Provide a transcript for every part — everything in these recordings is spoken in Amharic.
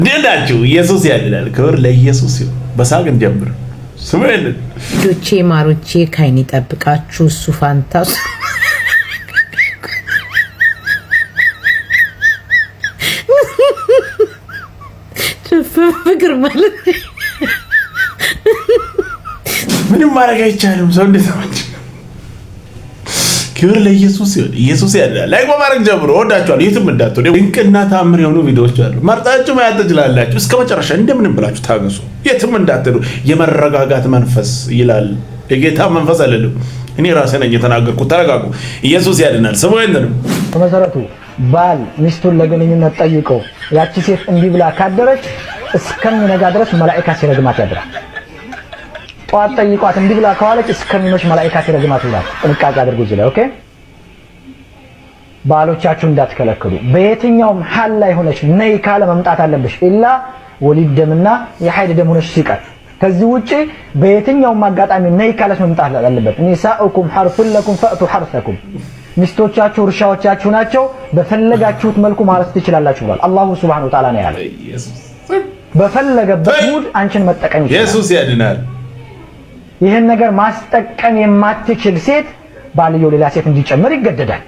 ደዳችሁ ኢየሱስ ያድናል። ክብር ለኢየሱስ ይሁን። በሳቅ እንጀምር። ስሙን ዶቼ ማሮቼ ካይኒ ጠብቃችሁ እሱ ፋንታው ፍቅር ማለት ምንም ማድረግ አይቻልም። ሰው እንደተመቸ ክብር ለኢየሱስ ይሁን። ኢየሱስ ያድናል። ላይክ በማድረግ ጀምሮ ወዳችኋለሁ። የትም እንዳትወዱ። ድንቅና ታምር የሆኑ ቪዲዮዎች አሉ። መርጣችሁ ማየት ትችላላችሁ። እስከ መጨረሻ እንደምንም ብላችሁ ታገሱ። የትም እንዳትሄዱ። የመረጋጋት መንፈስ ይላል የጌታ መንፈስ አይደለም። እኔ ራሴ ነኝ የተናገርኩት። ተረጋጉ። ኢየሱስ ያድናል። ስሙ ይንንም በመሰረቱ ባል ሚስቱን ለግንኙነት ጠይቀው ያቺ ሴት እንዲህ ብላ ካደረች እስከሚነጋ ድረስ መላእክት ሲረግማት ያድራል። ጧት ጠይቋት እንዲህ ብላ ከዋለች እስከሚመሽ መላእክት ሲረግማት ይላል። ጥንቃቄ አድርጉ እዚህ ላይ ኦኬ። ባሎቻችሁ እንዳትከለክሉ። በየትኛውም ሐል ላይ ሆነች ነይ ካለ መምጣት አለብሽ። ኢላ ወሊድ ደምና የሐይድ ደም ሆነች ሲቀር ከዚህ ውጪ በየትኛውም አጋጣሚ ነይ ካለች መምጣት አለበት። ኒሳኡኩም ሐርሱን ለኩም ፈእቱ ሐርሰኩም። ሚስቶቻችሁ እርሻዎቻችሁ ናቸው። በፈለጋችሁት መልኩ ማለት ትችላላችሁ ብሏል አላሁ ሱብሓነሁ ወተዓላ ነው ያለው። በፈለገበት ሙድ አንቺን መጠቀም ይችላል። ኢየሱስ ያድናል። ይሄን ነገር ማስጠቀም የማትችል ሴት ባልየው ሌላ ሴት እንዲጨምር ይገደዳል።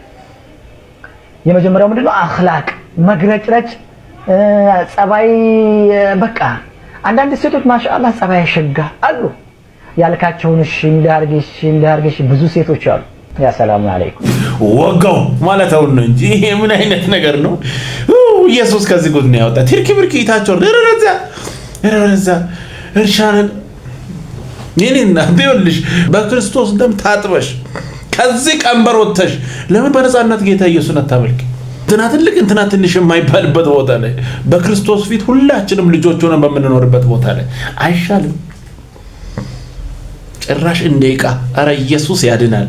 የመጀመሪያው ምንድነው? አኽላቅ መግረጭረጭ ጸባይ። በቃ አንዳንድ ሴቶች ማሻአላህ ጸባይ ሸጋ አሉ። ያልካቸውን እሺ እንዳርገሽ ብዙ ሴቶች አሉ። ያ ሰላም አለይኩም ወጋው ማለት ነው እንጂ ይሄ ምን አይነት ነገር ነው? ኢየሱስ ከዚህ ጉድ ነው ያወጣ። ትርኪ ብርኪ ይታቸው ረረዛ እርሻን ይሄንና ቢወልሽ በክርስቶስ ደም ታጥበሽ ከዚህ ቀንበር ወጥተሽ ለምን በነፃነት ጌታ ኢየሱስን አታመልክ? እንትና ትልቅ እንትና ትንሽ የማይባልበት ቦታ ላይ በክርስቶስ ፊት ሁላችንም ልጆች ሆነን በምንኖርበት ቦታ ላይ አይሻልም? ጭራሽ እንደይቃ አረ ኢየሱስ ያድናል።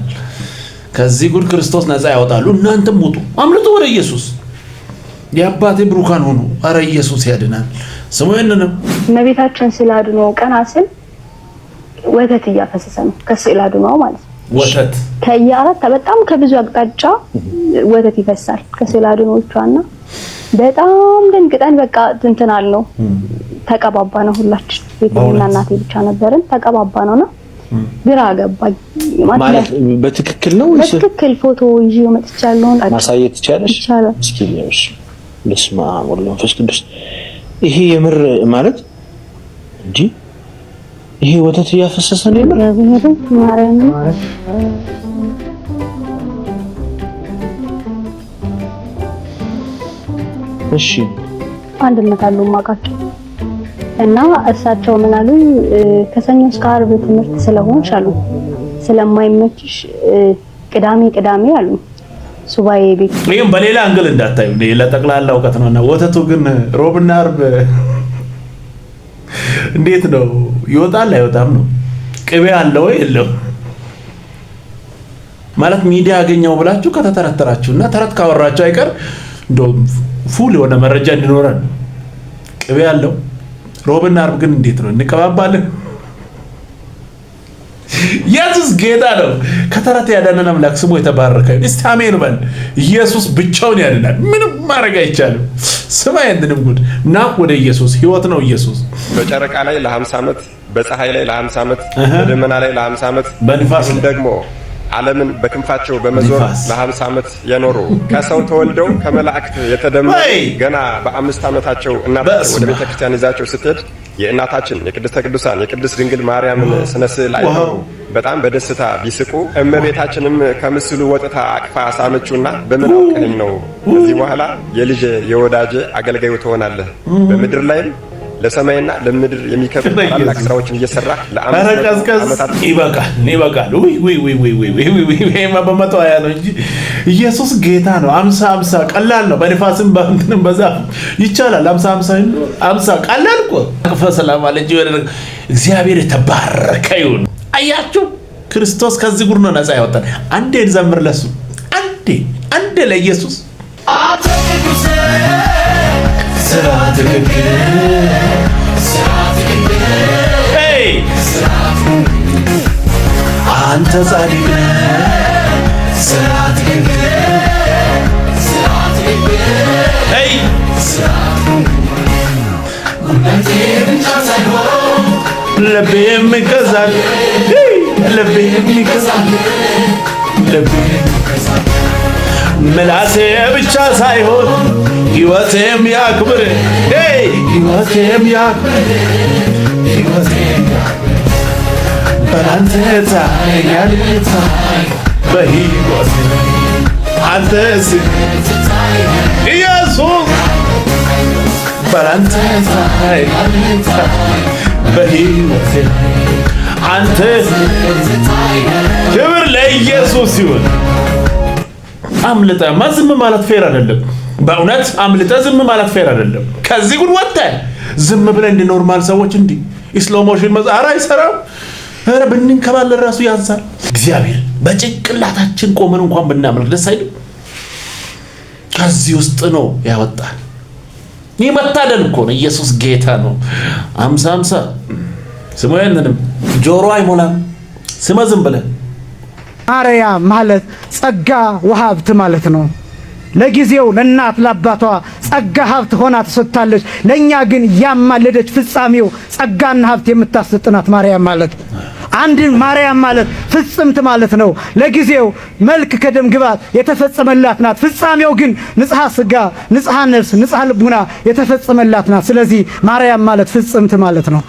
ከዚህ ጉድ ክርስቶስ ነፃ ያወጣሉ። እናንተም ውጡ፣ አምልጡ ወደ ኢየሱስ። የአባቴ ብሩካን ሆኑ። አረ ኢየሱስ ያድናል። ስሙ ይንንም ነቢያችን ስላድኖ ቀናስን ወተት እያፈሰሰ ነው። ከስዕል አድኖ ማለት ነው። ወተት ከያራት በጣም ከብዙ አቅጣጫ ወተት ይፈሳል ከስዕል አድኖቿና በጣም ደንግጠን በቃ እንትናል ነው ተቀባባ ነው። ሁላችን ቤተሰብና እናቴ ብቻ ነበርን። ተቀባባ ነውና ግራ ገባኝ። ማለት በትክክል ነው ወይስ በትክክል ፎቶ ይዤ መጥቻለሁ። ማሳየት ይቻላል? እስኪ ልሽ ለስማ ወላሂ ፈስ ቅዱስ ይሄ የምር ማለት እንጂ ይሄ ወተት ያፈሰሰ ነው የምር ማረኝ። እሺ አንድነት አለው ማቃቸው እና እሳቸው ምን አሉ? ከሰኞ እስከ ዓርብ ትምህርት ስለሆንሽ አሉ ስለማይመችሽ ቅዳሜ አሉ ሱባኤ ቤት። ይሄም በሌላ አንግል እንዳታዩ ለጠቅላላ እውቀት ነውና ወተቱ ግን ሮብና ዓርብ እንዴት ነው ይወጣል አይወጣም ነው? ቅቤ አለው የለው ማለት ሚዲያ ያገኘው ብላችሁ ከተተረተራችሁና ተረት ካወራችሁ አይቀር እንደውም ፉል የሆነ መረጃ እንዲኖረን ቅቤ አለው። ሮብና ዓርብ ግን እንዴት ነው እንቀባባለን? ኢየሱስ ጌታ ነው። ከተረት ያዳነን አምላክ ስሙ የተባረከ ይሁን። እስቲ አሜን በል። ኢየሱስ ብቻውን ያድናል። ምንም ማድረግ አይቻልም። ስማ ያንንም ጉድ ና ወደ ኢየሱስ። ህይወት ነው ኢየሱስ። በጨረቃ ላይ ለ50 ዓመት፣ በፀሐይ ላይ ለ50 ዓመት፣ በደመና ላይ ለ50 ዓመት፣ በንፋስ ደግሞ ዓለምን በክንፋቸው በመዞር ለ50 ዓመት የኖሩ ከሰው ተወልደው ከመላእክት የተደመሩ ገና በ5 ዓመታቸው እናታቸው ወደ ቤተክርስቲያን ይዛቸው ስትሄድ የእናታችን የቅድስተ ቅዱሳን የቅድስት ድንግል ማርያምን ስነ ስዕል አይተው በጣም በደስታ ቢስቁ እመቤታችንም ከምስሉ ወጥታ አቅፋ ሳመችውና በምን አውቀኸኝ ነው ከዚህ በኋላ የልጅ የወዳጅ አገልጋዩ ትሆናለህ በምድር ላይም ለሰማይና ለምድር የሚከብር ታላቅ ስራዎችን እየሰራ ለአመታት ይበቃል። ወይ በመቶ ያ ነው እንጂ ኢየሱስ ጌታ ነው። 50 ቀላል ነው። በንፋስም በእንትንም በዛፍ ይቻላል። 50 ቀላል እኮ አቅፈ ሰላም አለ እንጂ እግዚአብሔር የተባረከ ይሁን። አያችሁ ክርስቶስ ከዚህ ጉድ ነው ነፃ ያወጣን። አንዴ እንዘምር ለሱ አንዴ ለኢየሱስ አንተ ጻድቅ ልቤም ይገዛል ልቤም ይገዛል ምላሴ ብቻ ሳይሆን ሕይወቴም ያክብር ሕይወቴም ያክብር በአንተ ታያል በሕይወቴ አንተስ ኢየሱስ በአንተ ታያል በሕይወቴ አንተ ክብር ለኢየሱስ ይሁን። አምልጠማ ዝም ማለት ፌር አይደለም። በእውነት አምልጠ ዝም ማለት ፌር አይደለም። ከዚህ ጉድ ወጥተህ ዝም ብለህ እንደ ኖርማል ሰዎች እንዲህ ስሎ ሞሽን መዛራ አይሰራም። ኧረ ብንንከባለል ራሱ ያንሳል። እግዚአብሔር በጭንቅላታችን ቆመን እንኳን ብናመልክ ደስ አይልም? ከዚህ ውስጥ ነው ያወጣል። ይህ መታደል እኮ ነው። ኢየሱስ ጌታ ነው። 50 ስሙ ያንንም ጆሮ አይሞላም። ስማ ዝም ብለህ ማርያም ማለት ጸጋ ወሀብት ማለት ነው። ለጊዜው ለእናት ለአባቷ ጸጋ ሀብት ሆና ተሰጥታለች። ለኛ ግን ያማለደች ፍጻሜው ጸጋና ሀብት የምታሰጥናት ማርያም ማለት አንድ ማርያም ማለት ፍጽምት ማለት ነው። ለጊዜው መልክ ከደም ግባት የተፈጸመላት ናት። ፍጻሜው ግን ንጽሐ ስጋ፣ ንጽሐ ነፍስ፣ ንጽሐ ልቡና የተፈጸመላት ናት። ስለዚህ ማርያም ማለት ፍጽምት ማለት ነው።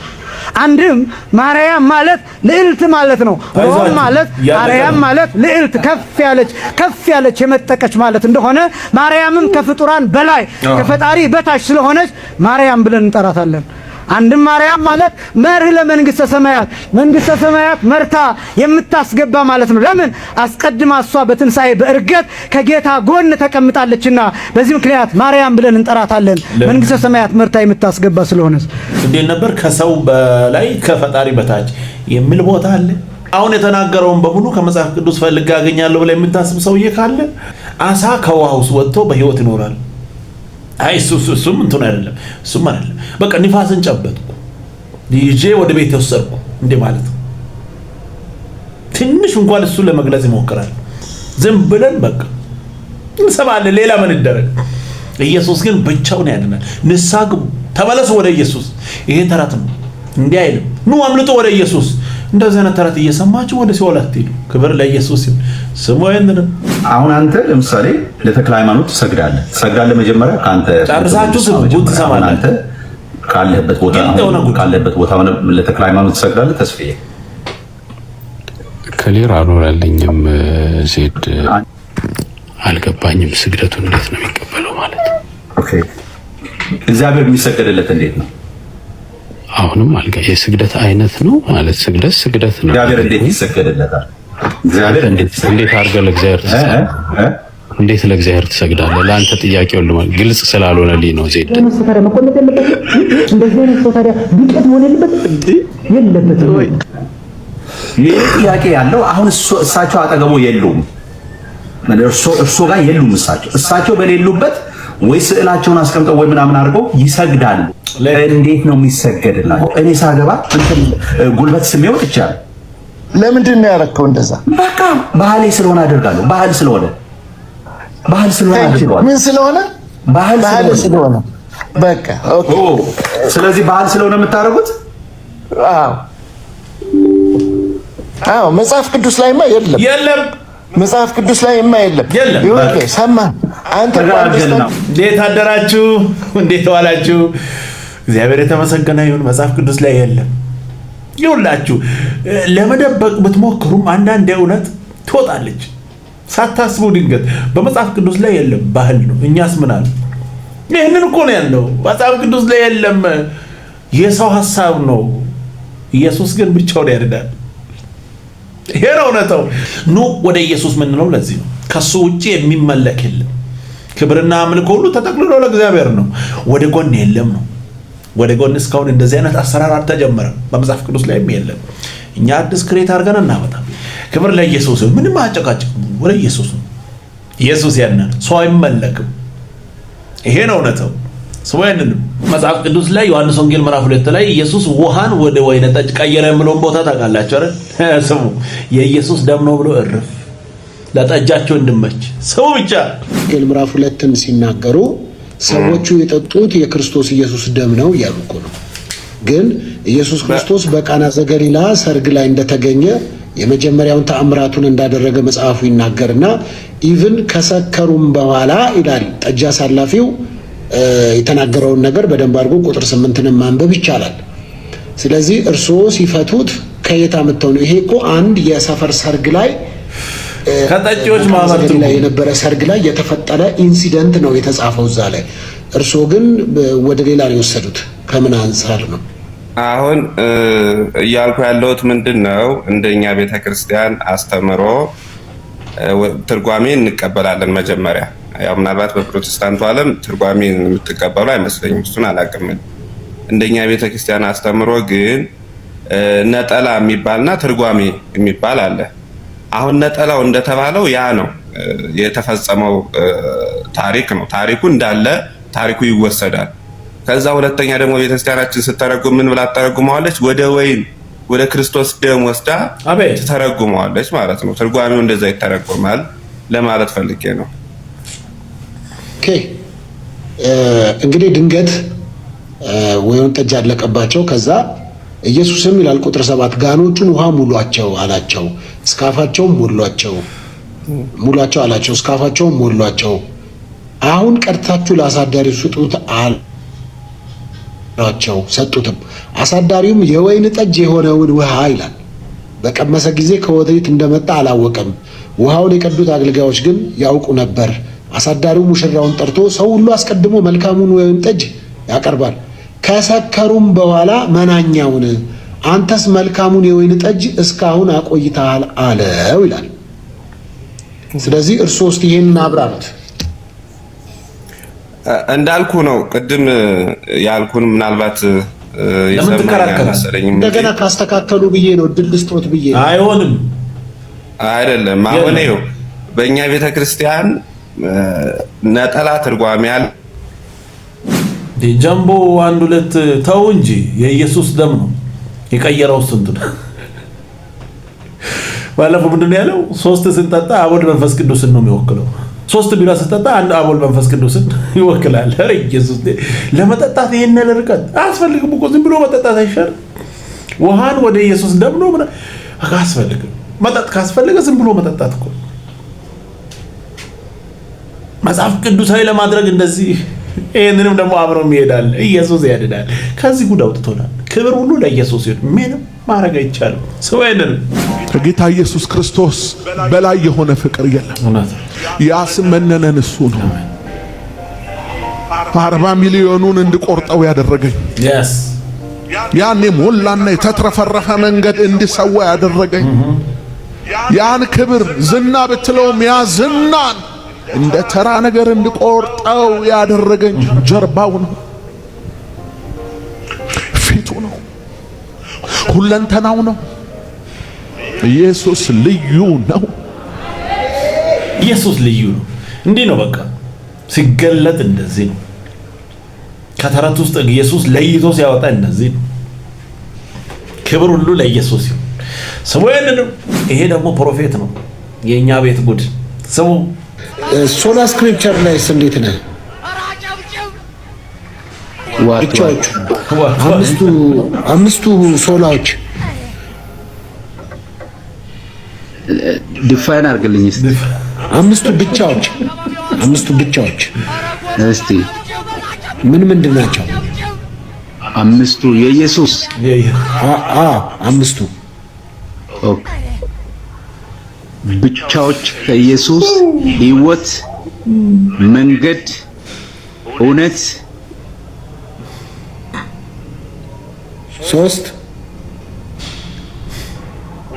አንድም ማርያም ማለት ልዕልት ማለት ነው። ሮም ማለት ማርያም ማለት ልዕልት ከፍ ያለች የመጠቀች ማለት እንደሆነ ማርያምም ከፍጡራን በላይ ከፈጣሪ በታች ስለሆነች ማርያም ብለን እንጠራታለን። አንድም ማርያም ማለት መርህ ለመንግስተ ሰማያት መርታ የምታስገባ ማለት ነው። ለምን አስቀድማ እሷ በትንሳኤ በእርገት ከጌታ ጎን ተቀምጣለችና በዚህ ምክንያት ማርያም ብለን እንጠራታለን። መንግስተ ሰማያት መርታ የምታስገባ ስለሆነ እንዴት ነበር ከሰው በላይ ከፈጣሪ በታች የሚል ቦታ አለ። አሁን የተናገረውን በሙሉ ከመጽሐፍ ቅዱስ ፈልጋ ያገኛለሁ ብለ የምታስብ ሰውዬ ካለ አሳ ከውሃ ውስጥ ወጥቶ በህይወት ይኖራል። አይ እሱም እንትን አይደለም እሱም አይደለም። በቃ ንፋስን ጨበጥኩ ይዤ ወደ ቤት ወሰድኩ እንዴ ማለት ነው። ትንሽ እንኳን እሱ ለመግለጽ ይሞክራል። ዝም ብለን በቃ እንሰማለን። ሌላ ምን ይደረግ? ኢየሱስ ግን ብቻውን ያድናል። ንስሐ ግቡ፣ ተመለሱ ወደ ኢየሱስ። ይሄ ተረት ነው እንዲህ አይልም። ኑ አምልጡ ወደ ኢየሱስ። እንደዚህ አይነት ተረት እየሰማችሁ ወደ ሲኦል አትሄዱ። ክብር ለኢየሱስ ይሁን። ስሙ አይንንም። አሁን አንተ ለምሳሌ ለተክለ ሃይማኖት ትሰግዳለህ። መጀመሪያ ካንተ ጨርሳችሁ ጉድ ትሰማለህ። አንተ ካለህበት ቦታ ለተክለ ሃይማኖት ትሰግዳለህ። ተስፋዬ ክሊር አልሆነልኝም። ዜድ አልገባኝም። ስግደቱን እንዴት ነው የሚቀበለው ማለት? ኦኬ እግዚአብሔር የሚሰገድለት እንዴት ነው? አሁንም አልጋ የስግደት አይነት ነው ማለት ስግደት ነው። እግዚአብሔር እንዴት ይሰገድለታል? እግዚአብሔር እንዴት አድርገህ ለእግዚአብሔር ትሰግዳለህ? ለአንተ ጥያቄው ግልጽ ስላልሆነልኝ ነው። ዜድ ይህ ጥያቄ ያለው አሁን እሳቸው አጠገቡ የሉም፣ እርሶ ጋር የሉም። እሳቸው በሌሉበት ወይ ስዕላቸውን አስቀምጠው ወይ ምናምን አድርገው ይሰግዳሉ። እንዴት ነው የሚሰገድላቸው? እኔ ሳገባ ጉልበት ስሜው ይቻላል። ለምንድን ነው ያደረከው እንደዛ? በቃ ባህሌ ስለሆነ አደርጋለሁ። ባህል ስለሆነ አደርጋለሁ። ምን ስለሆነ? ባህል ስለሆነ በቃ ኦኬ። ስለዚህ ባህል ስለሆነ የምታደርጉት? አዎ መጽሐፍ ቅዱስ ላይማ የለም። መጽሐፍ ቅዱስ ላይማ የለም። ኦኬ ሰማን። አንተ እንዴት አደራችሁ? እንዴት ዋላችሁ? እግዚአብሔር የተመሰገነ ይሁን። መጽሐፍ ቅዱስ ላይ የለም። ይሁላችሁ ለመደበቅ ብትሞክሩም አንዳንድ እውነት ትወጣለች ሳታስቡ ድንገት። በመጽሐፍ ቅዱስ ላይ የለም፣ ባህል ነው። እኛስ ምን አለ? ይሄንን እኮ ነው ያለው። መጽሐፍ ቅዱስ ላይ የለም፣ የሰው ሐሳብ ነው። ኢየሱስ ግን ብቻውን ያድናል። ይሄ ነው እውነታው። ኑ ወደ ኢየሱስ ምንለው ለዚህ ነው። ከሱ ውጪ የሚመለክ የለም። ክብርና አምልኮ ሁሉ ተጠቅልሎ ለእግዚአብሔር ነው። ወደ ጎን የለም ነው። ወደ ጎን እስካሁን እንደዚህ አይነት አሰራር አልተጀመረም። በመጽሐፍ ቅዱስ ላይም የለም። እኛ አዲስ ክሬት አድርገን እናመጣ። ክብር ለኢየሱስ ነው። ምንም አጨቃጭቅ። ወደ ኢየሱስ ነው። ኢየሱስ ያድናል። ሰው አይመለክም። ይሄ ነው እውነታው። ሰውየንም መጽሐፍ ቅዱስ ላይ ዮሐንስ ወንጌል ምዕራፍ 2 ላይ ኢየሱስ ውሃን ወደ ወይነ ጠጅ ቀየረ የሚለውን ቦታ ታውቃላችሁ አይደል? ስሙ የኢየሱስ ደም ነው ብሎ እርፍ ለጠጃቸው እንድመች ሰው ብቻ። ወንጌል ምዕራፍ 2ን ሲናገሩ ሰዎቹ የጠጡት የክርስቶስ ኢየሱስ ደም ነው እያሉ እኮ ነው። ግን ኢየሱስ ክርስቶስ በቃና ዘገሊላ ሰርግ ላይ እንደተገኘ የመጀመሪያውን ተአምራቱን እንዳደረገ መጽሐፉ ይናገርና ኢቭን ከሰከሩም በኋላ ይላል ጠጅ አሳላፊው የተናገረውን ነገር በደንብ አድርጎ ቁጥር 8ንም ማንበብ ይቻላል። ስለዚህ እርስዎ ሲፈቱት ከየት አመጣው ነው? ይሄ እኮ አንድ የሰፈር ሰርግ ላይ ከጠጪዎች ማህበር ላይ የነበረ ሰርግ ላይ የተፈጠረ ኢንሲደንት ነው የተጻፈው እዛ ላይ። እርስዎ ግን ወደ ሌላ ነው የወሰዱት። ከምን አንፃር ነው? አሁን እያልኩ ያለሁት ምንድነው እንደኛ ቤተክርስቲያን አስተምሮ ትርጓሜ እንቀበላለን መጀመሪያ። ያው ምናልባት በፕሮቴስታንቱ ዓለም ትርጓሜ የምትቀበሉ አይመስለኝም፣ እሱን አላውቅም። እንደኛ ቤተክርስቲያን አስተምሮ ግን ነጠላ የሚባልና ትርጓሜ የሚባል አለ። አሁን ነጠላው እንደተባለው ያ ነው የተፈጸመው ታሪክ ነው። ታሪኩ እንዳለ ታሪኩ ይወሰዳል። ከዛ ሁለተኛ ደግሞ ቤተክርስቲያናችን ስትተረጉም ምን ብላ ተተረጉመዋለች? ወደ ወይን ወደ ክርስቶስ ደም ወስዳ ተተረጉመዋለች ማለት ነው። ትርጓሜው እንደዛ ይተረጎማል ለማለት ፈልጌ ነው። ኦኬ እንግዲህ ድንገት ወይን ጠጅ አለቀባቸው። ከዛ ኢየሱስም ይላል ቁጥር 7 ጋኖቹን ውሃ ሙሏቸው አላቸው፣ እስካፋቸውም ሙሏቸው አላቸው፣ እስካፋቸውም ሞሏቸው። አሁን ቀድታችሁ ለአሳዳሪው ስጡት አላቸው። ሰጡትም። አሳዳሪውም የወይን ጠጅ የሆነውን ውሃ ይላል በቀመሰ ጊዜ ከወዴት እንደመጣ አላወቀም። ውሃውን የቀዱት አገልጋዮች ግን ያውቁ ነበር። አሳዳሪው ሙሽራውን ጠርቶ ሰው ሁሉ አስቀድሞ መልካሙን ወይን ጠጅ ያቀርባል፣ ከሰከሩም በኋላ መናኛውን፣ አንተስ መልካሙን የወይን ጠጅ እስካሁን አቆይተሃል አለው ይላል። ስለዚህ እርስዎ እስቲ ይሄንን አብራሩት። እንዳልኩ ነው ቅድም ያልኩን ምናልባት መሰለኝ እንደገና ካስተካከሉ ብዬ ነው ድል ስጦት ብዬ አይሆንም አይደለም። አሁን ይኸው በእኛ ቤተክርስቲያን ነጠላ ትርጓሜ ያለ ጀምቦ አንድ ሁለት ተው እንጂ የኢየሱስ ደም ነው የቀየረው ስንቱን። ባለፈው ምንድን ነው ያለው? 3 ስንጠጣ አብ ወልድ መንፈስ ቅዱስን ነው የሚወክለው። 3 ቢራ ስንጠጣ አንድ አብ ወልድ መንፈስ ቅዱስን ይወክላል። ኧረ ኢየሱስ ለመጠጣት ይሄን ርቀት አያስፈልግም እኮ ዝም ብሎ መጠጣት አይሻልም? ውሃን ወደ ኢየሱስ ደም ነው አያስፈልግም። መጠጥ ካስፈልገ ዝም ብሎ መጠጣት እኮ መጽሐፍ ቅዱሳዊ ለማድረግ እንደዚህ ይሄንንም ደግሞ አብረው ይሄዳል። ኢየሱስ ያድናል። ከዚህ ጉድ አውጥቶናል። ክብር ሁሉ ለኢየሱስ ይሁን። ምንም ማድረግ አይቻልም። ሰው አይደለም። ከጌታ ኢየሱስ ክርስቶስ በላይ የሆነ ፍቅር የለም። ያስመነነን እሱ ነው። 40 ሚሊዮኑን እንድቆርጠው ያደረገኝ ያኔ ሞላና የተትረፈረፈ መንገድ እንድሰዋ ያደረገኝ ያን ክብር ዝና ብትለውም ያ ዝናን እንደ ተራ ነገር እንድቆርጠው ያደረገኝ ጀርባው ነው፣ ፊቱ ነው፣ ሁለንተናው ነው። ኢየሱስ ልዩ ነው። ኢየሱስ ልዩ ነው። እንዲህ ነው በቃ ሲገለጥ እንደዚህ ነው። ከተረት ውስጥ ኢየሱስ ለይቶ ሲያወጣ እንደዚህ ነው። ክብር ሁሉ ለኢየሱስ ይሁን። ስሙ ይሄንን። ይሄ ደግሞ ፕሮፌት ነው። የኛ ቤት ጉድ ስሙ። ሶላ ስክሪፕቸር ላይ እንዴት ነህ? ብቻዎቹ አምስቱ ሶላዎች ዲፋይን አድርግልኝ እስቲ። አምስቱ ብቻዎች እስቲ ምን ምንድን ናቸው? አምስቱ የኢየሱስ አምስቱ ብቻዎች ከኢየሱስ ሕይወት፣ መንገድ፣ እውነት 3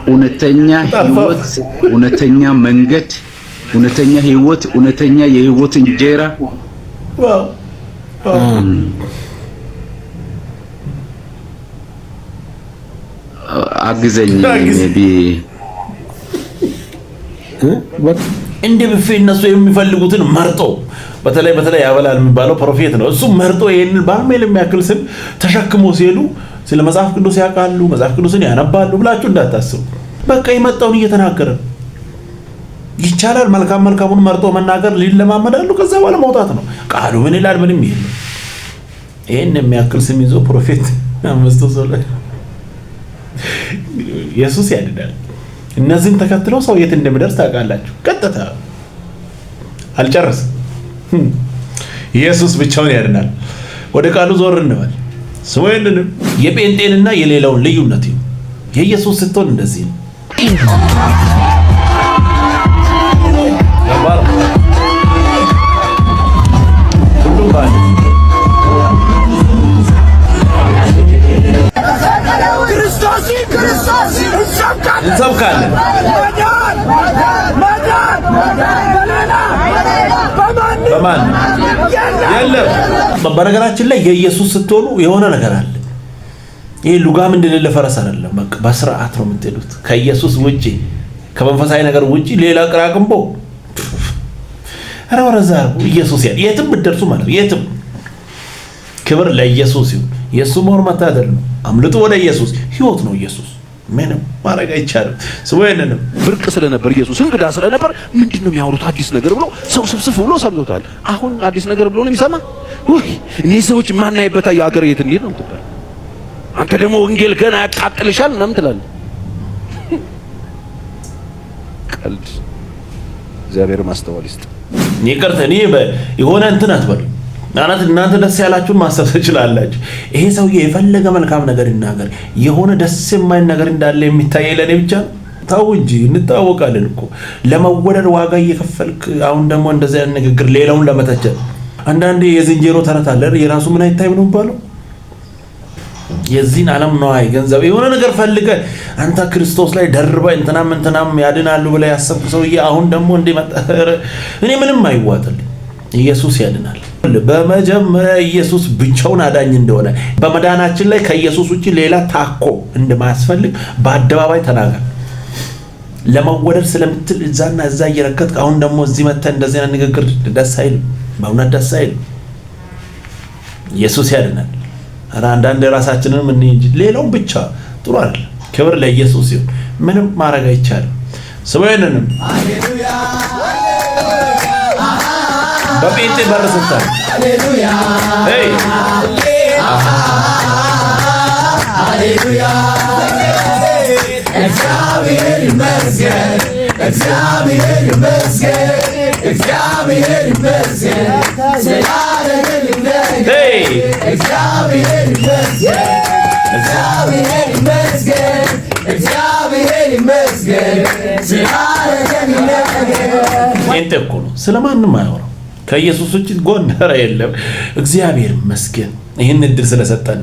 እውነተኛ ሕይወት፣ እውነተኛ መንገድ፣ እውነተኛ ሕይወት፣ እውነተኛ የሕይወት እንጀራ አግዘኝ ሜቢ እንደ ብፌ እነሱ የሚፈልጉትን መርጦ በተለይ ያበላል የሚባለው ፕሮፌት ነው። እሱ መርጦ ይሄንን ባሜል የሚያክል ስም ተሸክሞ ሲሄዱ ስለ መጽሐፍ ቅዱስ ያውቃሉ፣ መጽሐፍ ቅዱስን ያነባሉ ብላችሁ እንዳታስቡ። በቃ የመጣውን እየተናገረ ይቻላል። መልካሙን መርጦ መናገር ሊለማመዳሉ። ከዛ በኋላ መውጣት ነው። ቃሉ ምን ይላል? ምንም የለም። ይሄን የሚያክል ስም ይዞ ፕሮፌት አምስቱ ሰው ላይ ኢየሱስ ያድናል። እነዚህን ተከትለው ሰው የት እንደሚደርስ ታውቃላችሁ። ቀጥታ አልጨረስም። ኢየሱስ ብቻውን ያድናል። ወደ ቃሉ ዞር እንበል። ስወይንንም የጴንጤንና የሌላውን ልዩነት ነው። የኢየሱስ ስትሆን እንደዚህ ነው። ሁሉም ባለ እንሰብካለን። በማን የለም። በነገራችን ላይ የኢየሱስ ስትሆኑ የሆነ ነገር አለ። ይሄ ሉጋም እንደሌለ ፈረስ አይደለም። በቃ በስርዓት ነው የምትሄዱት። ከኢየሱስ ውጪ ከመንፈሳዊ ነገር ውጪ ሌላ ቅራቅንቦ ረወረዛ ኢየሱስ የትም ብትደርሱ ማለት የትም። ክብር ለኢየሱስ ይሁን። ኢየሱስ ሞር መታደል ነው። አምልጡ ወደ ኢየሱስ። ህይወት ነው ኢየሱስ። ምንም ማድረግ አይቻልም። ስወይንንም ብርቅ ስለነበር ኢየሱስ እንግዳ ስለነበር ምንድነው የሚያወሩት አዲስ ነገር ብሎ ሰው ስብስብ ብሎ ሰምቶታል። አሁን አዲስ ነገር ብሎ ነው የሚሰማ። ወይ እነዚህ ሰዎች ማናይበት አገር የት እንዴት ነው ትባል? አንተ ደግሞ ወንጌል ገና ያቃጥልሻል እናም ትላለህ። ቀልድ። እግዚአብሔር ማስተዋል ይስጥ። ይቅርታ እኔ የሆነ እንትን አትበሉ። እናንተ ደስ ያላችሁን ማሰብ ትችላላችሁ። ይሄ ሰውዬ የፈለገ መልካም ነገር ይናገር፣ የሆነ ደስ የማይል ነገር እንዳለ የሚታይ ለኔ ብቻ ነው። ታው እንጂ እንታወቃለን እኮ ለመወደድ ዋጋ እየከፈልክ አሁን ደግሞ እንደዚህ አይነት ንግግር ሌላውን ለመተቸት። አንዳንዴ የዝንጀሮ ተረት አለ የራሱ ምን አይታይ ነው ባለው። የዚህን ዓለም ነዋይ ገንዘብ የሆነ ነገር ፈልገ አንተ ክርስቶስ ላይ ደርበ እንትናም ያድናሉ ብለህ ያሰብክ ሰውዬ አሁን ደግሞ እንደመጣ እኔ ምንም አይዋጥልኝ። ኢየሱስ ያድናል። በመጀመሪያ ኢየሱስ ብቻውን አዳኝ እንደሆነ በመዳናችን ላይ ከኢየሱስ ውጪ ሌላ ታኮ እንደማያስፈልግ በአደባባይ ተናገር። ለመወደድ ስለምትል እዛና እዛ እየረከትክ አሁን ደግሞ እዚህ መተህ እንደዚህ አይነት ንግግር ደስ አይልም። በእውነት ደስ አይልም። ኢየሱስ ያድናል። አንዳንድ ራሳችንን ምን እንጂ ሌላው ብቻ ጥሩ አይደለም። ክብር ለኢየሱስ ይሁን። ምንም ማድረግ አይቻልም። ስወይንንም ሃሌሉያ በጴንጤ በረሰታል። ሃሌሉያ ሄይ ሃሌሉያ እግዚአብሔር ይመስገን፣ እግዚአብሔር ይመስገን፣ እግዚአብሔር ይመስገን ስላደረገልኝ ነገር። እግዚአብሔር ይመስገን፣ እግዚአብሔር ይመስገን፣ እግዚአብሔር ይመስገን ስላደረገልኝ ነገር። ጴንጤ እኮ ነው፣ ስለማንም አያወራም። ከኢየሱስ ውጭ ጎንደር የለም። እግዚአብሔር ይመስገን ይህን እድል ስለሰጠን።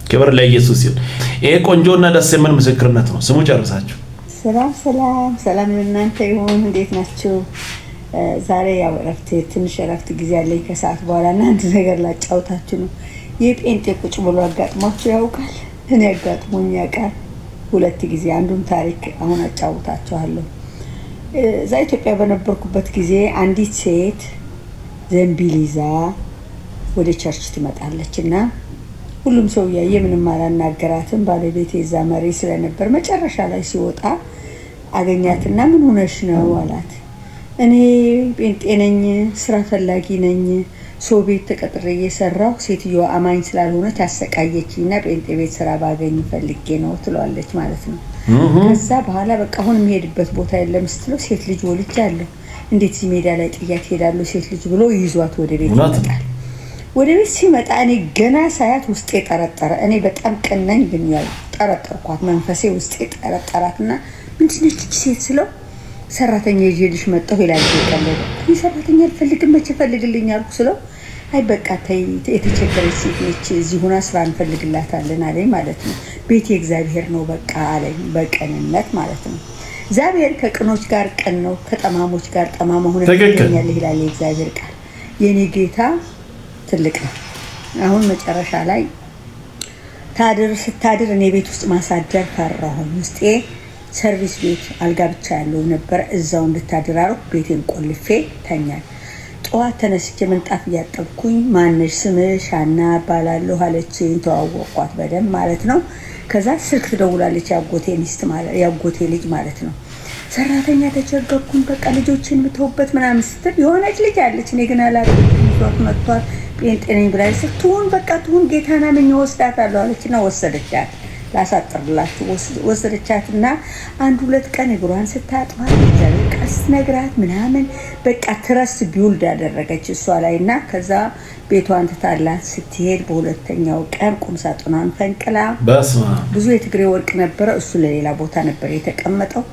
ክብር ለኢየሱስ ይሁን። ይሄ ቆንጆና ደስ የሚል ምስክርነት ነው። ስሙ ጨርሳችሁ። ሰላም ለእናንተ ይሁን። እንዴት ናችሁ? ዛሬ ያው ትንሽ እረፍት ጊዜ አለኝ ከሰዓት በኋላ እና አንድ ነገር ላጫውታችሁ ነው። የጴንጤ ቁጭ ብሎ አጋጥሟችሁ ያውቃል? እኔ አጋጥሞኝ ያውቃል 2 ጊዜ። አንዱን ታሪክ አሁን አጫውታችኋለሁ። እዛ ኢትዮጵያ በነበርኩበት ጊዜ አንዲት ሴት ዘንቢል ይዛ ወደ ቸርች ትመጣለች እና ሁሉም ሰው ያየ ምንም አላናገራትም። ባለቤቴ እዛ መሪ ስለነበር መጨረሻ ላይ ሲወጣ አገኛትና ምን ሆነሽ ነው አላት። እኔ ጴንጤ ነኝ፣ ስራ ፈላጊ ነኝ፣ ሰው ቤት ተቀጥሬ እየሰራሁ ሴትዮዋ አማኝ ስላልሆነች አሰቃየችኝና ጴንጤ ቤት ስራ ባገኝ ፈልጌ ነው ትለዋለች ማለት ነው። ከዛ በኋላ በቃ አሁን የሚሄድበት ቦታ የለም ስትለው ሴት ልጅ ወልጃለሁ እንዴት እዚህ ሜዳ ላይ ጥያት ሄዳለሁ ሴት ልጅ ብሎ ይዟት ወደ ቤት ይመጣል። ወደ ቤት ሲመጣ እኔ ገና ሳያት ውስጤ ጠረጠረ። እኔ በጣም ቀናኝ ግን ያው ጠረጠርኳት። መንፈሴ ውስጤ ጠረጠራትና ምንድነች ሴት ስለው ሰራተኛ ይዤልሽ መጣሁ ይላል። ይቀለለ እኔ ሰራተኛ አልፈልግም መቼ ፈልግልኝ አልኩ ስለው አይ በቃ ተይ የተቸገረች ሴት ነች እዚህ ሆና ስራ እንፈልግላታለን አለኝ ማለት ነው። ቤቴ እግዚአብሔር ነው በቃ አለኝ በቀንነት ማለት ነው። እግዚአብሔር ከቅኖች ጋር ቀን ነው፣ ከጠማሞች ጋር ጠማማ ሆነ ይገኛል ይላል የእግዚአብሔር ቃል። የኔ ጌታ ትልቅ ነው። አሁን መጨረሻ ላይ ስታድር እኔ ቤት ውስጥ ማሳደር ፈራሁኝ። ውስጤ ሰርቪስ ቤት አልጋ ብቻ ያለው ነበር። እዛው እንድታድር አልኩ። ቤቴን ቆልፌ ተኛል። ጠዋት ተነስቼ ምንጣፍ እያጠብኩኝ ማነሽ ስምሽ አና እባላለሁ አለችኝ። ተዋወቅኳት በደንብ ማለት ነው። ከዛ ስልክ ትደውላለች ያጎቴ ልጅ ማለት ነው። ሰራተኛ ተቸገርኩኝ በቃ ልጆችን ምተውበት ምናምን ስትል የሆነች ልጅ አለች እኔ ግን አላውቅም ይዟት መጥቷል ጴንጤ ነኝ ብላ ስትሆን በቃ ትሁን ጌታና ምን ወስዳታለሁ አለችና ወሰደቻት ላሳጥርላችሁ ወሰደቻትና አንድ ሁለት ቀን እግሯን ስታጥባት ቀስ ነግራት ምናምን በቃ ትረስ ቢውልድ ያደረገች እሷ ላይና ከዛ ቤቷን ትታላት ስትሄድ በሁለተኛው ቀን ቁም ሳጥኗን ፈንቅላ ብዙ የትግሬ ወርቅ ነበረ እሱ ለሌላ ቦታ ነበር የተቀመጠው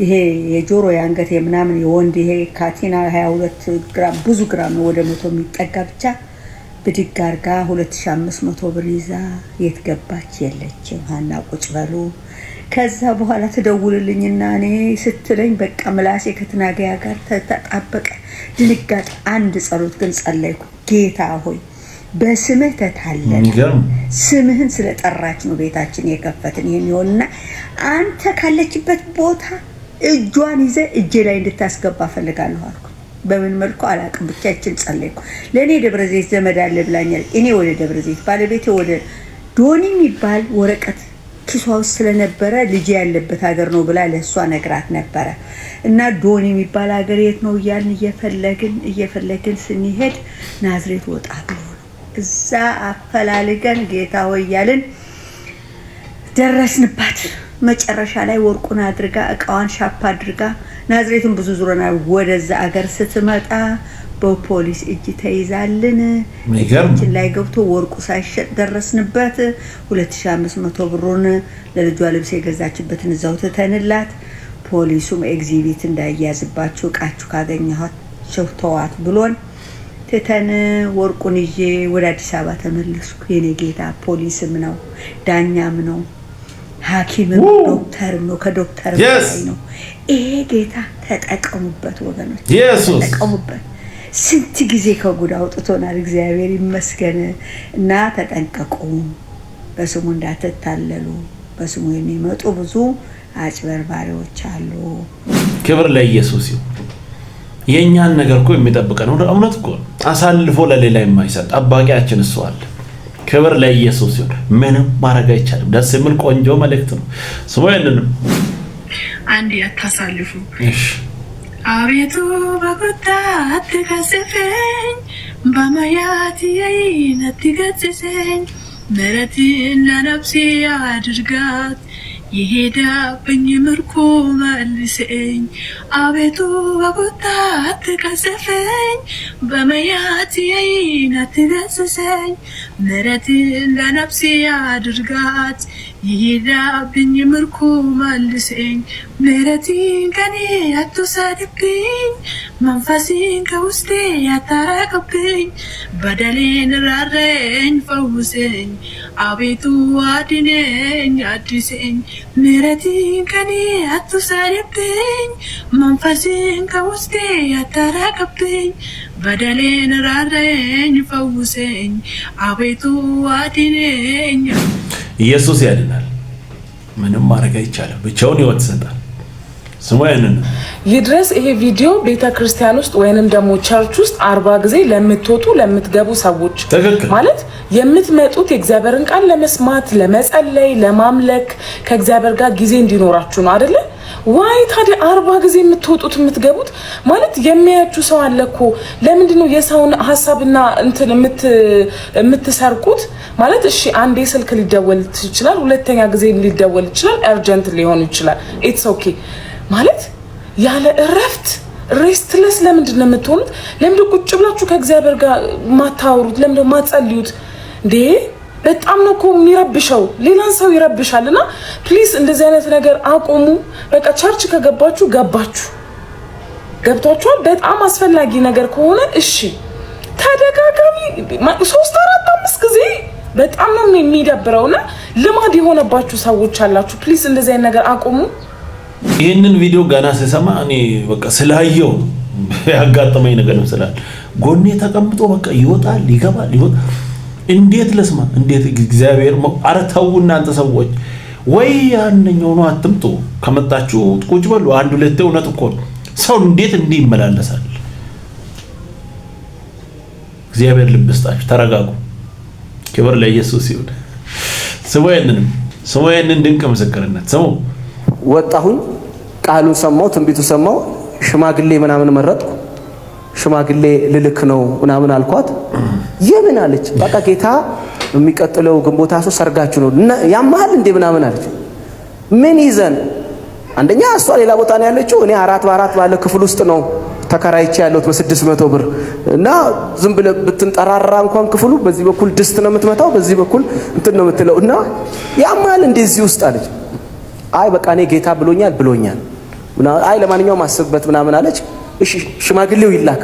ይሄ የጆሮ ያንገት የምናምን የወንድ ይሄ ካቲና 22 ግራም ብዙ ግራም ነው ወደ 100 የሚጠጋ ብቻ ብድግ አርጋ 2500 ብር ይዛ የት ገባች የለችም ሀና ቁጭ በሉ ከዛ በኋላ ተደውልልኝና እኔ ስትለኝ በቃ ምላሴ ከትናገያ ጋር ተጣበቀ ድንጋጥ አንድ ጸሎት ግን ጸለይኩ ጌታ ሆይ በስምህ ተታለለ ስምህን ስለጠራች ነው ቤታችን የከፈትን የሚሆንና አንተ ካለችበት ቦታ እጇን ይዘ እጄ ላይ እንድታስገባ ፈልጋለሁ አልኩ በምን መልኩ አላቅም ብቻችን ጸለይኩ ለኔ ደብረዘይት ዘመድ አለ ብላኛል እኔ ወደ ደብረዘይት ባለቤቴ ወደ ዶኒ የሚባል ወረቀት ኪሷ ውስጥ ስለነበረ ልጅ ያለበት ሀገር ነው ብላ ለሷ ነግራት ነበር እና ዶኒ የሚባል ሀገር የት ነው ያን እየፈለግን ስንሄድ ናዝሬት ወጣ ብሎ እዛ አፈላልገን ጌታ ሆይ ያልን ደረስንባት መጨረሻ ላይ ወርቁን አድርጋ እቃዋን ሻፕ አድርጋ ናዝሬቱን ብዙ ዙረና ወደዛ አገር ስትመጣ በፖሊስ እጅ ተይዛልን እጅን ላይ ገብቶ ወርቁ ሳይሸጥ ደረስንበት 2500 ብሩን ለልጇ ልብስ የገዛችበትን እዛው ተተንላት ፖሊሱም ኤግዚቢት እንዳያዝባችሁ እቃችሁ ካገኘኋቸው ተዋት ብሎን ተተን ወርቁን ይዤ ወደ አዲስ አበባ ተመለስኩ የኔ ጌታ ፖሊስም ነው ዳኛም ነው ሐኪምም ዶክተርም ነው ከዶክተር በላይ ነው ይሄ ጌታ ተጠቀሙበት ወገኖች ተጠቀሙበት ስንት ጊዜ ከጉድ አውጥቶናል እግዚአብሔር ይመስገን እና ተጠንቀቁ በስሙ እንዳትታለሉ በስሙ የሚመጡ ብዙ አጭበርባሪዎች አሉ ክብር ለኢየሱስ ይሁን የኛን ነገር እኮ የሚጠብቀን እውነት እኮ አሳልፎ ለሌላ የማይሰጥ አባቂያችን እሱ አለ ክብር ለኢየሱስ ይሁን ምንም ማረጋ ይቻላል ደስ የሚል ቆንጆ መልእክት ነው ስሙ ያንንም አንድ ያታሳልፉ እሺ አቤቱ በቁጣ አትገስጸኝ በማያት የይን አትገስጸኝ ምሕረትን ለነፍሴ አድርጋት ይሄዳብኝ ምርኮ መልሰኝ አቤቱ በቁጣ አትገስጸኝ በማያት የይን አትገስጸኝ ምሕረትን ለነፍሴ አድርጋት ይሄዳብኝ ምርኮ መልሰኝ ምሕረትን ከኔ አትውሰድብኝ መንፈስን ከውስጤ አታራቅብኝ በደሌን ራረኝ ፈውሰኝ አቤቱ አድነኝ አድሰኝ ምሕረትን ከኔ አትውሰድብኝ መንፈስን ከውስጤ አታራቅብኝ በደሌን ራረኝ ፈውሰኝ አቤቱ አድነኝ ኢየሱስ ያድናል ምንም ማረጋ ይቻላል ብቻውን ይወት ሰጣል ስሙ ያንን ይድረስ ይሄ ቪዲዮ ቤተክርስቲያን ውስጥ ወይንም ደግሞ ቸርች ውስጥ 40 ጊዜ ለምትወጡ ለምትገቡ ሰዎች ማለት የምትመጡት የእግዚአብሔርን ቃል ለመስማት ለመጸለይ ለማምለክ ከእግዚአብሔር ጋር ጊዜ እንዲኖራችሁ ነው አይደል ዋይ ታዲያ 40 ጊዜ የምትወጡት የምትገቡት ማለት የሚያያችሁ ሰው አለኮ ለምንድን ነው የሰውን ሐሳብና እንትን የምትሰርቁት ማለት እሺ አንዴ ስልክ ሊደወል ይችላል ሁለተኛ ጊዜ ሊደወል ይችላል አርጀንት ሊሆን ይችላል ኢትስ ኦኬ ማለት ያለ እረፍት ሬስትለስ ለምንድን ነው የምትሆኑት ለምንድን ቁጭ ብላችሁ ከእግዚአብሔር ጋር ማታወሩት ለምንድን ማጸልዩት እንዴ በጣም ነው እኮ የሚረብሸው ሌላን ሰው ይረብሻልና ፕሊዝ እንደዚህ አይነት ነገር አቆሙ በቃ ቸርች ከገባችሁ ገብታችኋል በጣም አስፈላጊ ነገር ከሆነ እሺ ተደጋጋሚ 3 4 5 ጊዜ በጣም ነው የሚደብረውና ልማድ የሆነባችሁ ሰዎች አላችሁ ፕሊዝ እንደዚህ አይነት ነገር አቆሙ ይሄንን ቪዲዮ ጋና ሲሰማ እኔ በቃ ስላየው ያጋጠመኝ ነገር ነው ስላል ጎኔ ተቀምጦ በቃ ይወጣል ይገባል እንዴት ለስማ እንዴት እግዚአብሔር አረታው እናንተ ሰዎች ወይ አንደኛው ነው አትምጡ ከመጣችሁ ቁጭ በሉ አንድ ሁለት እውነት እኮ ሰው እንዴት እንዲመላለሳል እግዚአብሔር ልብስታችሁ ተረጋጉ ክብር ለኢየሱስ ይሁን ስሙ ያንን ድንቅ ምስክርነት ስሙ ወጣሁኝ ቃሉን ሰማው ትንቢቱ ሰማው ሽማግሌ ምናምን መረጥኩ ሽማግሌ ልልክ ነው ምናምን አልኳት የምን አለች በቃ ጌታ የሚቀጥለው ግንቦት 3 ሰርጋችሁ ነው ያማል እንዴ ምናምን አለች ምን ይዘን አንደኛ እሷ ሌላ ቦታ ነው ያለችው እኔ 4 በ4 ባለ ክፍል ውስጥ ነው ተከራይቼ ያለሁት በ600 ብር እና ዝም ብለ ብትንጠራራ እንኳን ክፍሉ በዚህ በኩል ድስት ነው የምትመታው በዚህ በኩል እንትን ነው የምትለው እና ያማል እንደዚህ ውስጥ አለች አይ በቃ እኔ ጌታ ብሎኛል አይ ለማንኛውም አስብበት ምናምን አለች እሺ ሽማግሌው ይላክ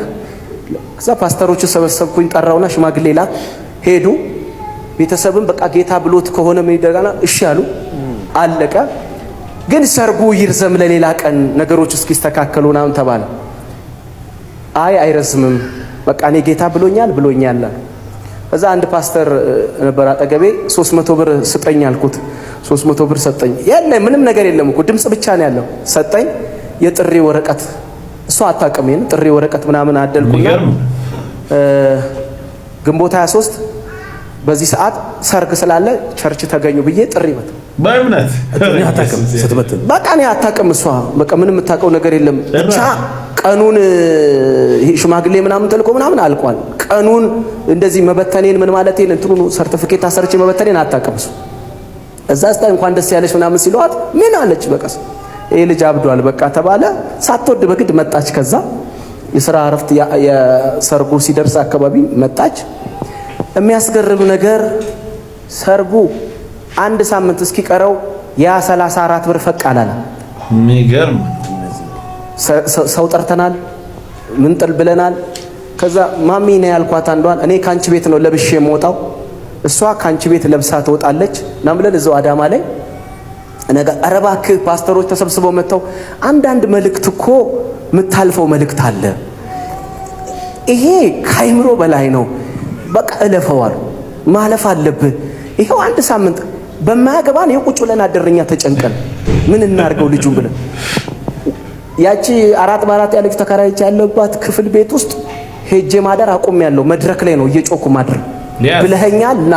ከዛ ፓስተሮቹ ሰበሰብኩኝ ጠራውና ሽማግሌ ላክ ሄዱ ቤተሰብም በቃ ጌታ ብሎት ከሆነ ምን ይደረጋና እሺ አሉ አለቀ ግን ሰርጉ ይርዘም ለሌላ ቀን ነገሮች እስኪስተካከሉና ተባለ አይ አይረዝምም በቃ እኔ ጌታ ብሎኛል ከዛ አንድ ፓስተር ነበር አጠገቤ 300 ብር ስጠኝ አልኩት 300 ብር ሰጠኝ ያለ ምንም ነገር የለም እኮ ድምጽ ብቻ ነው ያለው ሰጠኝ የጥሪ ወረቀት እሷ አታቀመኝ ጥሪ ወረቀት ምናምን አደልኩና ግንቦት 23 በዚህ ሰዓት ሰርግ ስላለ ቸርች ተገኙ ብዬ ጥሪ መጣ በእምነት እኔ አታቀም ስትመጥ በቃ እኔ አታቀም እሷ በቃ ምንም የምታውቀው ነገር የለም ብቻ ቀኑን ሽማግሌ ምናምን ተልኮ ምናምን አልቋል ቀኑን እንደዚህ መበተኔን ምን ማለቴን እንትኑ ሰርቲፊኬት አሰርቼ መበተኔን አታቀም እዛ ስታይ እንኳን ደስ ያለሽ ምናምን ሲሏት ምን አለች በቃ ይሄ ልጅ አብዷል በቃ ተባለ ሳትወድ በግድ መጣች ከዛ የሥራ አረፍት የሰርጉ ሲደርስ አካባቢ መጣች የሚያስገርም ነገር ሰርጉ አንድ ሳምንት እስኪቀረው ያ 34 ብር ፈቅ አላለ የሚገርም ሰው ጠርተናል ምን ጥል ብለናል ከዛ ማሚ ነው ያልኳት አንዷን እኔ ካንቺ ቤት ነው ለብሼ የምወጣው እሷ ካንቺ ቤት ለብሳ ትወጣለች ናምለን እዛው አዳማ ላይ ነገ አረባክ ፓስተሮች ተሰብስበው መተው አንዳንድ መልእክት እኮ ምታልፈው መልእክት አለ ይሄ ካይምሮ በላይ ነው በቃ እለፈዋል ማለፍ አለብህ ይሄው አንድ ሳምንት በማያገባን የቁጭ ብለን አደረኛ ተጨንቀን ምን እናርገው ልጁን ብለን ያቺ 4 በ4 ያለች ተከራይች ያለባት ክፍል ቤት ውስጥ ሄጄ ማደር አቆም ያለው መድረክ ላይ ነው እየጮኩ ማደር ብለኸኛል ና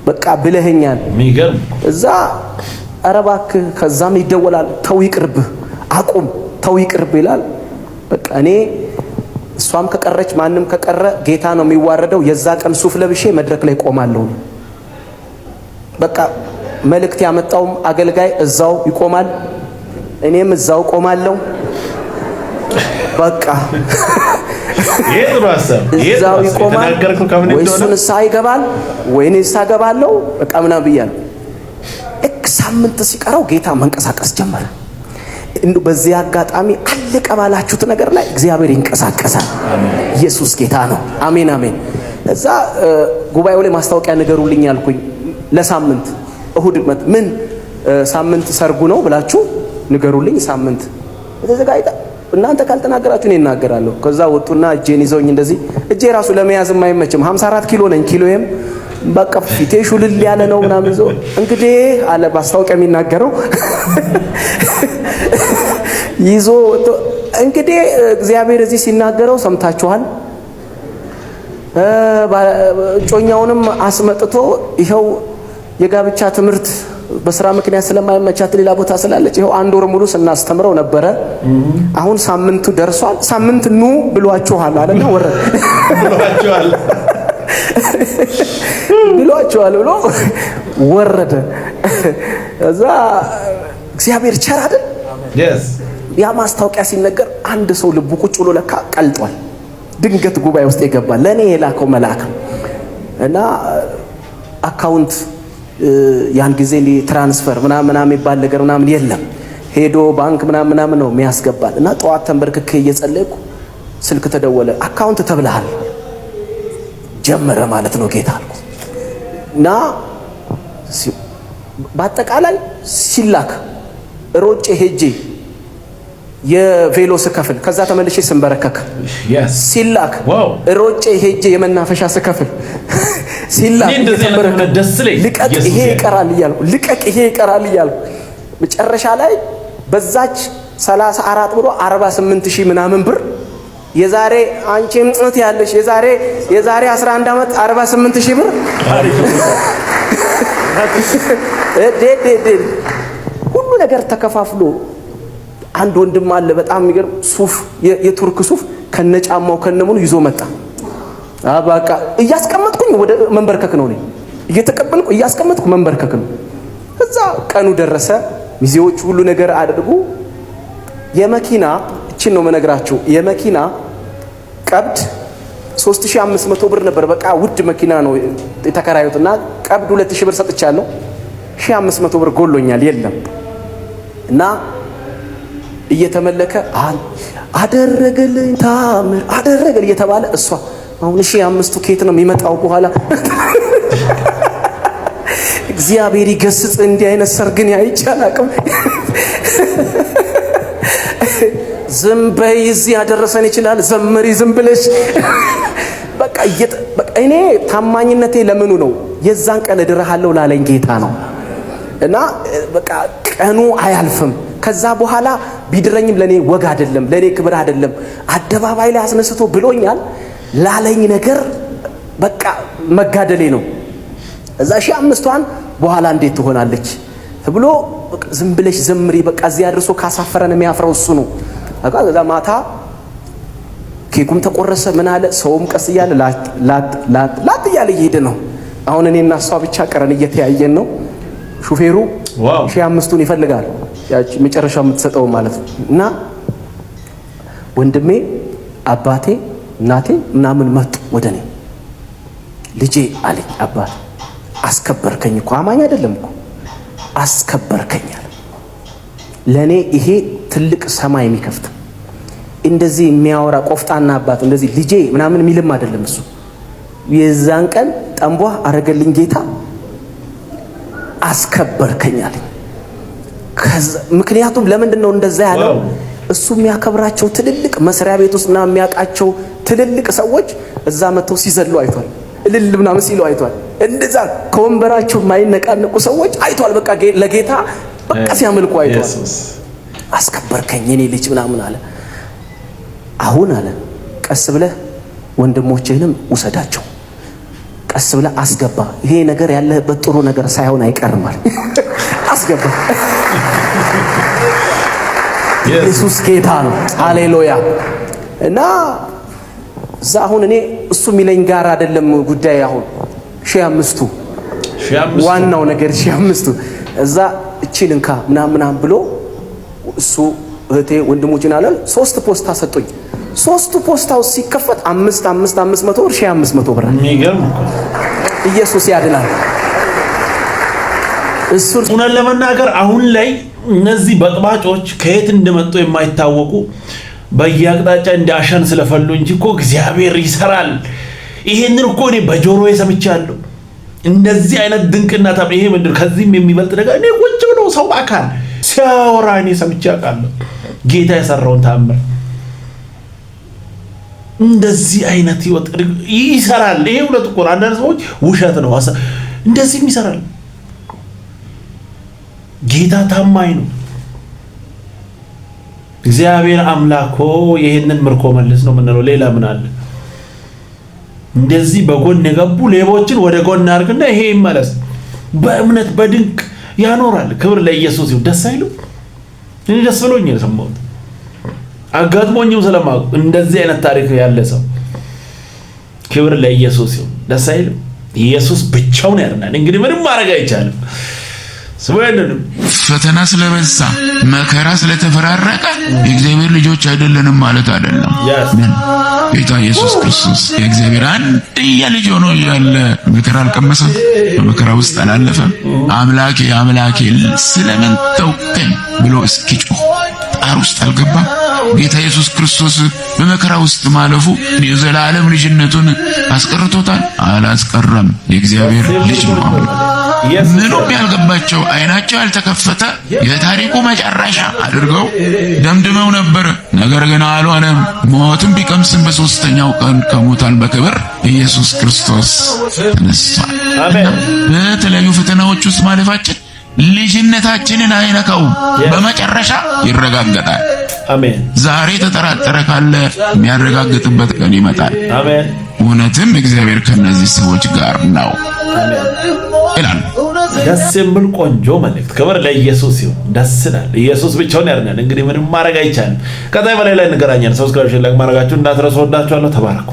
በቃ ብለኸኛል ሚገርም እዛ አረባክ ከዛም ይደወላል ተው ይቅርብ አቁም ተው ይቅርብ ይላል በቃ እኔ እሷም ከቀረች ማንንም ከቀረ ጌታ ነው የሚዋረደው የዛ ቀን ሱፍ ለብሼ መድረክ ላይ ቆማለሁ በቃ መልእክት ያመጣውም አገልጋይ እዛው ይቆማል እኔም እዛው ቆማለሁ በቃ እዛው ይቆማል ወይሱን ሳይገባል ወይኔ ሳገባለሁ በቃ ምናምን ብያለሁ ሳምንት ሲቀረው ጌታ መንቀሳቀስ ጀመረ በዚህ አጋጣሚ አለቀ ባላችሁት ነገር ላይ እግዚአብሔር ይንቀሳቀሳል ኢየሱስ ጌታ ነው አሜን አሜን እዛ ጉባኤው ላይ ማስታወቂያ ነገሩልኝ አልኩኝ ለሳምንት እሁድ ምን ሳምንት ሰርጉ ነው ብላችሁ ንገሩልኝ ሳምንት ተዘጋይታ እናንተ ካልተናገራችሁ እኔ እናገራለሁ ከዛ ወጡና እጄን ይዘውኝ እንደዚህ እጄ ራሱ ለመያዝ የማይመችም 54 ኪሎ ነኝ ኪሎዬም በቃ ፊቴ ሹልል ያለ ነው ምናምን ይዞ እንግዲህ አለ ማስታወቂያ የሚናገረው ይዞ እንግዲህ እግዚአብሔር እዚህ ሲናገረው ሰምታችኋል ጮኛውንም አስመጥቶ ይሄው የጋብቻ ትምህርት በስራ ምክንያት ስለማይመቻት ሌላ ቦታ ስላለች ይሄው 1 ወር ሙሉ ስናስተምረው ነበረ አሁን ሳምንቱ ደርሷል ሳምንት ኑ ብሏችኋል አለና ወረደ ብሏችኋል ብሎ ወረደ እዛ እግዚአብሔር ቸር አይደል ያ ማስታወቂያ ሲነገር አንድ ሰው ልቡ ቁጭ ብሎ ለካ ቀልጧል ድንገት ጉባኤ ውስጥ የገባ ለኔ የላከው መልአክ እና አካውንት ያን ጊዜ ትራንስፈር ምናምን የሚባል ነገር ምናምን የለም ሄዶ ባንክ ምናምን ነው የሚያስገባል እና ጠዋት ተንበርክኬ እየጸለይኩ ስልክ ተደወለ አካውንት ተብለሃል ጀመረ ማለት ነው ጌታ አልኩ እና በአጠቃላይ ሲላክ ሮጬ ሄጄ የቬሎ ስከፍል ከዛ ተመልሼ ስንበረከክ ሲላክ ሮጬ ሄጄ የመናፈሻ ስከፍል ሲላክ ልቀቅ ይሄ ይቀራል እያልኩ መጨረሻ ላይ በዛች 34 ብሎ 48000 ምናምን ብር የዛሬ አንቺም ጽት ያለሽ የዛሬ 11 አመት 48000 ብር ሁሉ ነገር ተከፋፍሎ አንድ ወንድም አለ በጣም የሚገርም ሱፍ የቱርክ ሱፍ ከነጫማው ከነሙኑ ይዞ መጣ። አባቃ እያስቀመጥኩኝ ወደ መንበርከክ ነው ነኝ እየተቀበልኩ እያስቀመጥኩ መንበርከክ ነው። እዛ ቀኑ ደረሰ። ሚዜዎች ሁሉ ነገር አድርጉ። የመኪና እቺን ነው መነግራችሁ። የመኪና ቀብድ 3500 ብር ነበር። በቃ ውድ መኪና ነው የተከራዩትና ቀብድ 2000 ብር ሰጥቻለሁ። 1500 ብር ጎሎኛል የለም እና እየተመለከ አደረገልኝ ታምር አደረገል እየተባለ እሷ አሁን 1500 ኬት ነው የሚመጣው በኋላ እግዚአብሔር ይገስጽ እንዲህ አይነት ሰርግን አይቻላቅም። ዝም በይ እዚህ ያደረሰን ይችላል ዘምሪ ዝም ብለሽ በቃ እኔ ታማኝነቴ ለምኑ ነው የዛን ቀን እድርሃለሁ ላለኝ ጌታ ነው። እና በቃ ቀኑ አያልፍም። ከዛ በኋላ ቢድረኝም ለኔ ወግ አይደለም ለኔ ክብር አይደለም አደባባይ ላይ አስነስቶ ብሎኛል ላለኝ ነገር በቃ መጋደሌ ነው። እዛ 1500ን በኋላ እንዴት ትሆናለች ተብሎ ዝም ብለሽ ዘምሪ በቃ እዚህ አድርሶ ካሳፈረን የሚያፍረው እሱ ነው። በቃ እዛ ማታ ኬኩም ተቆረሰ ምን አለ ሰውም ቀስ እያለ ላት እያለ እየሄደ ነው። አሁን እኔና እሷ ብቻ ቀረን እየተያየን ነው። ሹፌሩ 1500ን ይፈልጋል ያቺ መጨረሻው የምትሰጠው ማለት ነው። እና ወንድሜ አባቴ እናቴ ምናምን መጡ ወደኔ ልጄ አለኝ አባት አስከበርከኝ እኮ አማኝ አይደለም እኮ አስከበርከኛል። ለኔ ይሄ ትልቅ ሰማይ የሚከፍት እንደዚህ የሚያወራ ቆፍጣና አባት እንደዚህ ልጄ ምናምን የሚልም አይደለም እሱ። የዛን ቀን ጠንቧ አረገልኝ ጌታ አስከበርከኛል። ምክንያቱም ለምንድን ነው እንደዛ ያለው? እሱ የሚያከብራቸው ትልልቅ መስሪያ ቤት ውስጥና የሚያውቃቸው ትልልቅ ሰዎች እዛ መተው ሲዘሉ አይቷል። እልል ምናምን ሲሉ አይቷል። እንደዛ ከወንበራቸው ማይነቃነቁ ሰዎች አይቷል። በቃ ለጌታ በቃ ሲያመልኩ አይቷል። አስከበርከኝ የኔ ልጅ ምናምን አለ። አሁን አለ ቀስ ብለህ ወንድሞችህንም ውሰዳቸው ቀስ ብለህ አስገባ። ይሄ ነገር ያለበት ጥሩ ነገር ሳይሆን አይቀርም አለ። አስገባ። ኢየሱስ ጌታ ነው። ሃሌሉያ። እና እዛ አሁን እኔ እሱ ሚለኝ ጋር አይደለም ጉዳይ። አሁን 1500 ዋናው ነገር 1500 እዛ እቺን እንካ ምናምን ብሎ እሱ እህቴ ወንድሞችን አለ 3 ፖስታ ሰጡኝ። 3 ፖስታው ሲከፈት 500 ብር 1500 ብር። የሚገርም ኢየሱስ ያድናል። እሱ እውነት ለመናገር አሁን ላይ እነዚህ በጥባጮች ከየት እንደመጡ የማይታወቁ በየአቅጣጫ እንዳሸን ስለፈሉ እንጂ እኮ እግዚአብሔር ይሰራል። ይሄንን እኮ እኔ በጆሮዬ ሰምቻለሁ። እንደዚህ አይነት ድንቅና ይሄ ምንድን ከዚህም የሚበልጥ ነገር እኔ ቁጭ ብሎ ሰው አካል ሲያወራ እኔ ሰምቼ አውቃለሁ። ጌታ የሰራውን ታምር እንደዚህ አይነት ህይወት ይሰራል። ይሄ ሁለት እኮ አንዳንድ ሰዎች ውሸት ነው እንደዚህም ይሰራል። ጌታ ታማኝ ነው። እግዚአብሔር አምላክ ይሄንን ምርኮ መልስ ነው ምንለው። ሌላ ምን አለ? እንደዚህ በጎን የገቡ ሌቦችን ወደ ጎን አድርግና ይሄ ይመለስ። በእምነት በድንቅ ያኖራል። ክብር ለኢየሱስ ይሁን። ደስ አይሉ? እኔ ደስ ብሎኝ ነው ሰማሁት። አጋጥሞኝም ስለማውቅ እንደዚህ አይነት ታሪክ ያለ ሰው ክብር ለኢየሱስ ይሁን። ደስ አይሉ? ኢየሱስ ብቻውን ያድናል። እንግዲህ ምንም ማድረግ አይቻልም። ፈተና ስለበዛ መከራ ስለተፈራረቀ የእግዚአብሔር ልጆች አይደለንም ማለት አይደለም። ጌታ ኢየሱስ ክርስቶስ የእግዚአብሔር አንድያ ልጅ ሆኖ ያለ መከራ አልቀመሰም፣ በመከራ ውስጥ አላለፈም። አምላኬ አምላኬ ስለምን ተውከኝ ብሎ እስኪጮህ ጣር ውስጥ አልገባም። ጌታ ኢየሱስ ክርስቶስ በመከራ ውስጥ ማለፉ የዘላለም ልጅነቱን አስቀርቶታል? አላስቀረም። የእግዚአብሔር ልጅ ነው። ምንም ያልገባቸው አይናቸው ያልተከፈተ የታሪኩ መጨረሻ አድርገው ደምድመው ነበር። ነገር ግን አልሆነም። ሞትን ቢቀምስም በሶስተኛው ቀን ከሙታን በክብር ኢየሱስ ክርስቶስ ተነስቷል። በተለያዩ ፈተናዎች ውስጥ ማለፋችን ልጅነታችንን አይነካውም፣ በመጨረሻ ይረጋገጣል። አሜን። ዛሬ ተጠራጠረ ካለ የሚያረጋግጥበት ቀን ይመጣል። አሜን። እውነትም እግዚአብሔር ከነዚህ ሰዎች ጋር ነው ይላል። ደስ የሚል ቆንጆ መልእክት። ክብር ለኢየሱስ ይሁን። ደስ ይላል። ኢየሱስ ብቻውን ያድናል። እንግዲህ ምንም ማድረግ አይቻልም። ቀጣይ በሌላ እንገናኛለን። ሰብስክራይብ ላይክ ማድረጋችሁ እንዳትረሱ። ወዳችኋለሁ። ተባረኩ።